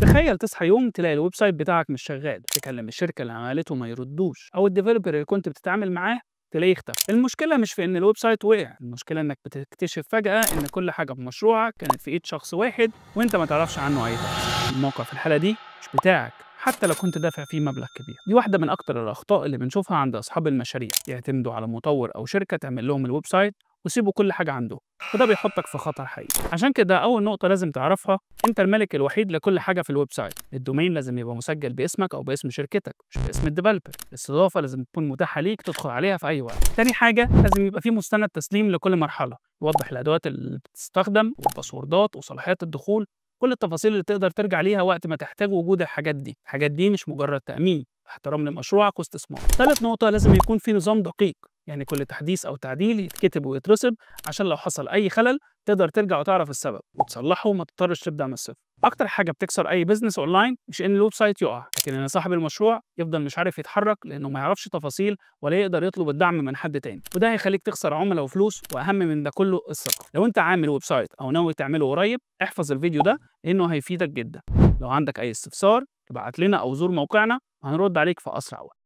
تخيل تصحى يوم تلاقي الويب سايت بتاعك مش شغال، تكلم الشركة اللي عملته ما يردوش، أو الديفلوبر اللي كنت بتتعامل معاه تلاقيه اختفى. المشكلة مش في إن الويب سايت وقع، المشكلة إنك بتكتشف فجأة إن كل حاجة في مشروعك كانت في إيد شخص واحد وإنت ما تعرفش عنه أي تفاصيل. الموقع في الحالة دي مش بتاعك حتى لو كنت دافع فيه مبلغ كبير. دي واحدة من أكتر الأخطاء اللي بنشوفها عند أصحاب المشاريع، يعتمدوا على مطور أو شركة تعمل لهم الويب سايت ويسيبوا كل حاجة عندهم، وده بيحطك في خطر حقيقي. عشان كده أول نقطة لازم تعرفها، أنت الملك الوحيد لكل حاجة في الويب سايت. الدومين لازم يبقى مسجل باسمك أو باسم شركتك مش باسم الديفلوبر. الاستضافة لازم تكون متاحة ليك تدخل عليها في أي وقت. تاني حاجة، لازم يبقى في مستند تسليم لكل مرحلة يوضح الأدوات اللي بتستخدم والباسوردات وصلاحيات الدخول، كل التفاصيل اللي تقدر ترجع ليها وقت ما تحتاج وجود الحاجات دي. الحاجات دي مش مجرد تأمين، احترام لمشروعك واستثمار. ثالث نقطة، لازم يكون في نظام دقيق، يعني كل تحديث أو تعديل يتكتب ويترسب عشان لو حصل أي خلل تقدر ترجع وتعرف السبب وتصلحه وما تضطرش تبدأ من الصفر. أكتر حاجة بتكسر أي بزنس أونلاين مش إن الويب سايت يقع، لكن إن صاحب المشروع يفضل مش عارف يتحرك لأنه ما يعرفش تفاصيل ولا يقدر يطلب الدعم من حد تاني، وده هيخليك تخسر عملاء وفلوس، وأهم من ده كله الثقة. لو أنت عامل ويب سايت أو ناوي تعمله قريب، احفظ الفيديو ده لأنه هيفيدك جدا. لو عندك أي استفسار ابعت لنا أو زور موقعنا، هنرد عليك في أسرع وقت.